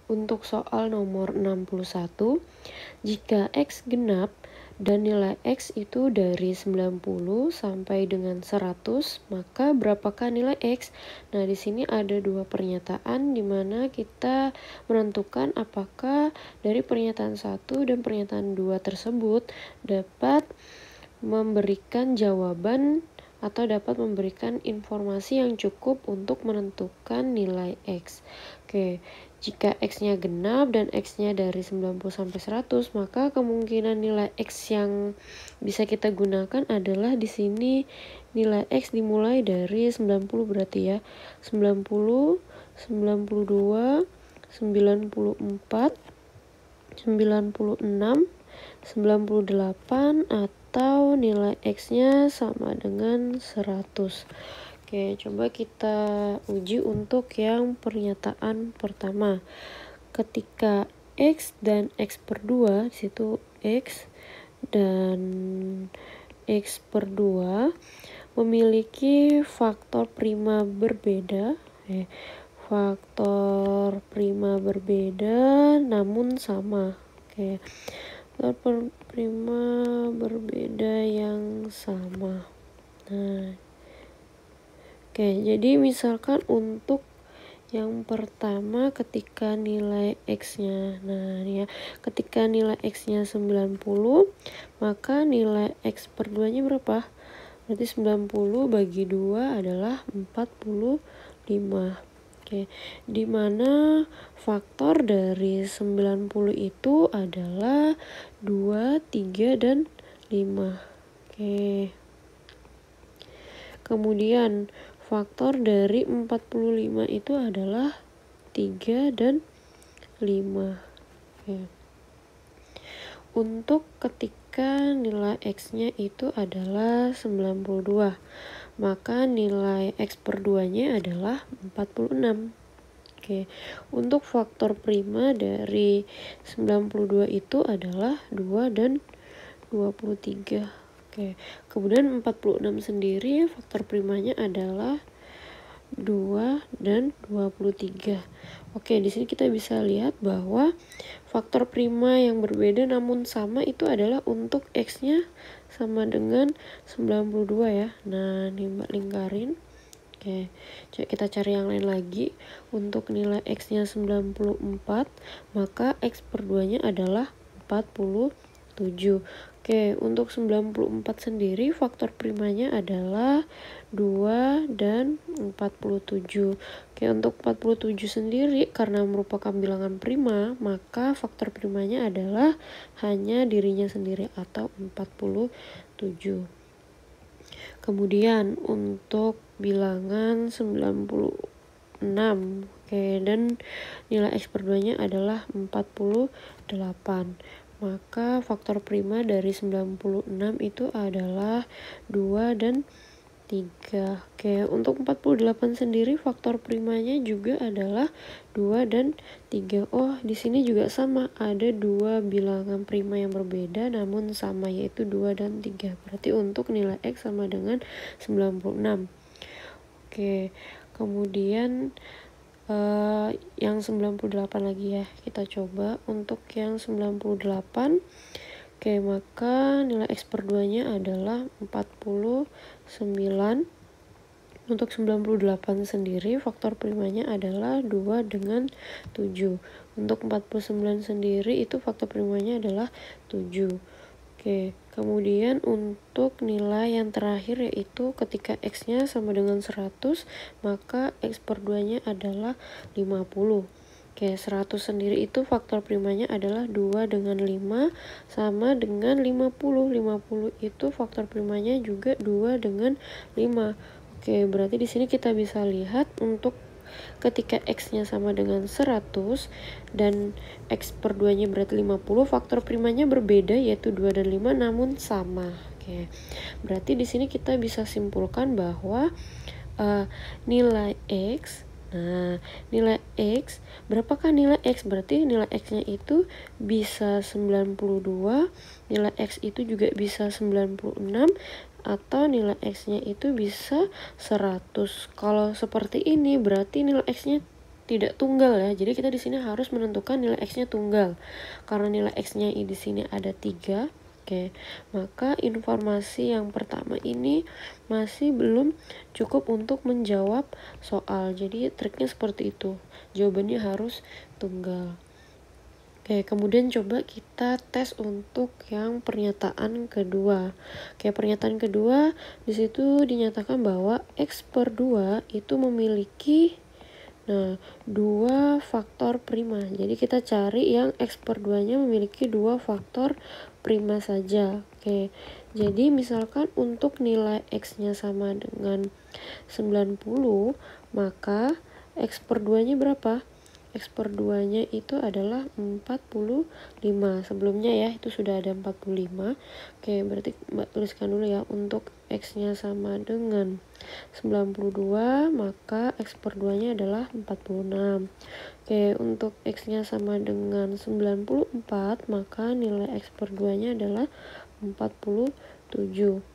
Untuk soal nomor 61, jika X genap dan nilai X itu dari 90 sampai dengan 100, maka berapakah nilai X? Nah, di sini ada dua pernyataan di mana kita menentukan apakah dari pernyataan 1 dan pernyataan 2 tersebut dapat memberikan jawaban atau dapat memberikan informasi yang cukup untuk menentukan nilai X. Oke, jika X-nya genap dan X-nya dari 90 sampai 100, maka kemungkinan nilai X yang bisa kita gunakan adalah di sini nilai X dimulai dari 90 berarti ya. 90, 92, 94, 96, 98 atau nilai X-nya sama dengan 100. Oke, coba kita uji untuk yang pernyataan pertama. Ketika X dan X per 2, disitu X dan X per 2 memiliki faktor prima berbeda. Faktor prima berbeda namun sama. Oke, faktor prima berbeda yang sama. Nah, oke, jadi misalkan untuk yang pertama ketika nilai X-nya, nah ini ya, ketika nilai X-nya 90, maka nilai X per 2-nya berapa? Berarti 90 bagi 2 adalah 45. Oke, dimana faktor dari 90 itu adalah 2, 3, dan 5. Oke. Kemudian faktor dari 45 itu adalah 3 dan 5. Oke. Untuk ketika nilai X-nya itu adalah 92, maka nilai X per 2-nya adalah 46. Oke. Untuk faktor prima dari 92 itu adalah 2 dan 23. Oke, kemudian 46 sendiri faktor primanya adalah 2 dan 23. Oke, di sini kita bisa lihat bahwa faktor prima yang berbeda namun sama itu adalah untuk X-nya sama dengan 92 ya. Nah, ini Mbak lingkarin. Oke, coba kita cari yang lain lagi. Untuk nilai X-nya 94, maka X per 2-nya adalah 47. Oke, untuk 94 sendiri faktor primanya adalah 2 dan 47. Oke, untuk 47 sendiri karena merupakan bilangan prima, maka faktor primanya adalah hanya dirinya sendiri atau 47. Kemudian untuk bilangan 96. Oke, dan nilai X per 2-nya adalah 48. Maka faktor prima dari 96 itu adalah 2 dan 3. Oke, untuk 48 sendiri faktor primanya juga adalah 2 dan 3. Oh, di sini juga sama, ada dua bilangan prima yang berbeda namun sama, yaitu 2 dan 3. Berarti untuk nilai X sama dengan 96. Oke, kemudian yang 98 lagi ya, kita coba untuk yang 98. Oke, maka nilai X per 2-nya adalah 49. Untuk 98 sendiri faktor primanya adalah 2 dengan 7. Untuk 49 sendiri itu faktor primanya adalah 7. Oke, kemudian untuk nilai yang terakhir yaitu ketika X-nya sama dengan 100, maka X per 2-nya adalah 50. Oke, 100 sendiri itu faktor primanya adalah 2 dengan 5 sama dengan 50. 50 itu faktor primanya juga 2 dengan 5. Oke, berarti di sini kita bisa lihat untuk ketika X-nya sama dengan 100 dan X per 2-nya berarti 50, faktor primanya berbeda yaitu 2 dan 5 namun sama. Oke. Berarti di sini kita bisa simpulkan bahwa nilai X, nah nilai X, berapakah nilai X? Berarti nilai X-nya itu bisa 92, nilai X itu juga bisa 96, atau nilai X-nya itu bisa 100. Kalau seperti ini berarti nilai X-nya tidak tunggal ya. Jadi kita di sini harus menentukan nilai X-nya tunggal. Karena nilai X-nya di sini ada 3. Oke, maka informasi yang pertama ini masih belum cukup untuk menjawab soal. Jadi triknya seperti itu. Jawabannya harus tunggal. Oke, kemudian coba kita tes untuk yang pernyataan kedua. Oke, pernyataan kedua di situ dinyatakan bahwa X/2 itu memiliki 2 faktor prima. Jadi kita cari yang X/2 nya memiliki 2 faktor prima saja. Oke. Jadi misalkan untuk nilai X-nya sama dengan 90, maka X/2-nya berapa? X/2-nya itu adalah 45. Sebelumnya ya, itu sudah ada 45. Oke, berarti Mbak tuliskan dulu ya. Untuk X-nya sama dengan 92, maka X/2-nya adalah 46. Oke, untuk X-nya sama dengan 94, maka nilai X/2-nya adalah 47.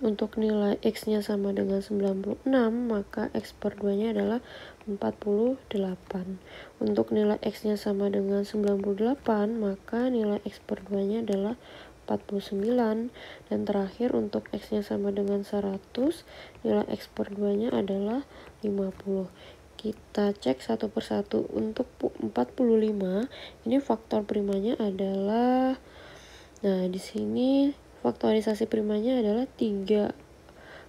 Untuk nilai X-nya sama dengan 96, maka X/2-nya adalah 48. Untuk nilai X-nya sama dengan 98, maka nilai X/2-nya adalah 49. Dan terakhir untuk X-nya sama dengan 100, nilai X/2-nya adalah 50. Kita cek satu persatu. Untuk 45, ini faktor primanya adalah, nah di sini faktorisasi primanya adalah 3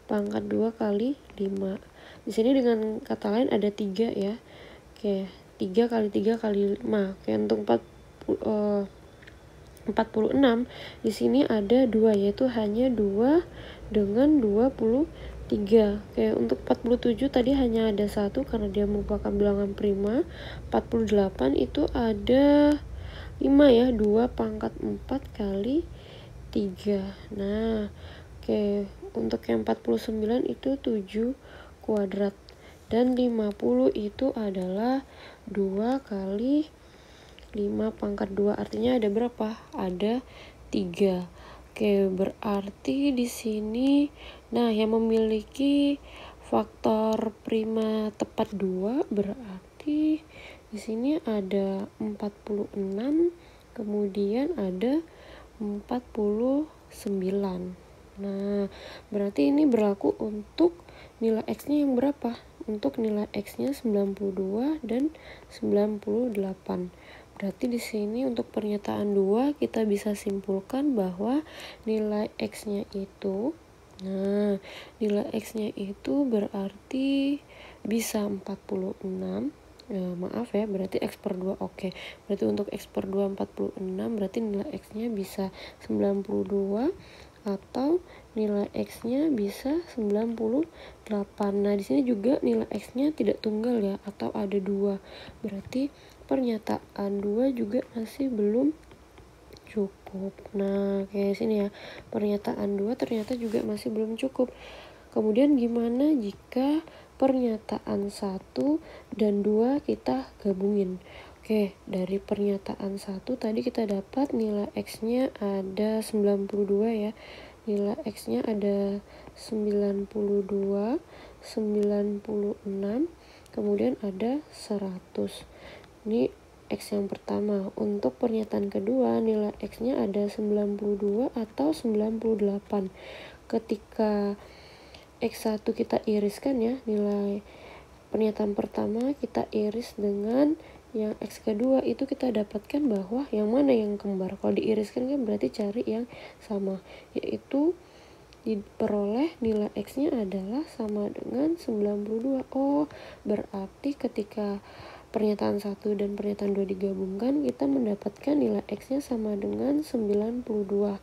pangkat 2 kali 5. Di sini dengan kata lain ada 3 ya. Oke, 3 kali 3 kali 5. Oke, untuk 46 di sini ada 2, yaitu hanya 2 dengan 23. Oke, untuk 47 tadi hanya ada 1 karena dia merupakan bilangan prima. 48 itu ada 5 ya, 2 pangkat 4 kali 3. Nah, oke, untuk yang 49 itu 7 kuadrat. Dan 50 itu adalah 2 kali 5 pangkat 2. Artinya ada berapa? Ada 3. Oke, berarti di sini yang memiliki faktor prima tepat 2 berarti di sini ada 46, kemudian ada 49. Nah, berarti ini berlaku untuk nilai X-nya yang berapa? Untuk nilai X-nya 92 dan 98. Berarti di sini untuk pernyataan 2 kita bisa simpulkan bahwa nilai X-nya itu, nilai X-nya itu berarti bisa 46. Maaf ya, berarti X/2 oke. Berarti untuk X/2 46, berarti nilai X-nya bisa 92 atau nilai X-nya bisa 98. Nah, di sini juga nilai X-nya tidak tunggal ya, atau ada 2. Berarti pernyataan 2 juga masih belum cukup. Nah, kayak sini ya. Pernyataan 2 ternyata juga masih belum cukup. Kemudian gimana jika pernyataan 1 dan 2 kita gabungin? Oke, dari pernyataan 1 tadi kita dapat nilai X-nya ada 92 ya. Nilai X-nya ada 92, 96, kemudian ada 100. Ini X yang pertama. Untuk pernyataan kedua, nilai X-nya ada 92 atau 98. Ketika X1 kita iriskan ya, nilai pernyataan pertama kita iris dengan yang X kedua, itu kita dapatkan bahwa yang mana yang kembar. Kalau diiriskan kan berarti cari yang sama, yaitu diperoleh nilai X-nya adalah sama dengan 92. Oh, berarti ketika pernyataan 1 dan pernyataan 2 digabungkan, kita mendapatkan nilai X-nya sama dengan 92.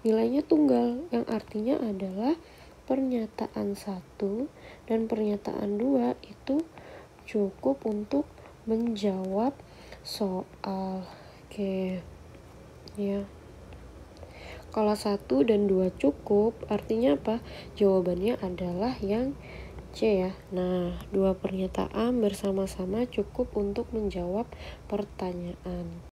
Nilainya tunggal, yang artinya adalah pernyataan 1 dan pernyataan 2 itu cukup untuk menjawab soal. Oke. Ya. Kalau 1 dan 2 cukup, artinya apa? Jawabannya adalah yang C ya. Nah, 2 pernyataan bersama-sama cukup untuk menjawab pertanyaan.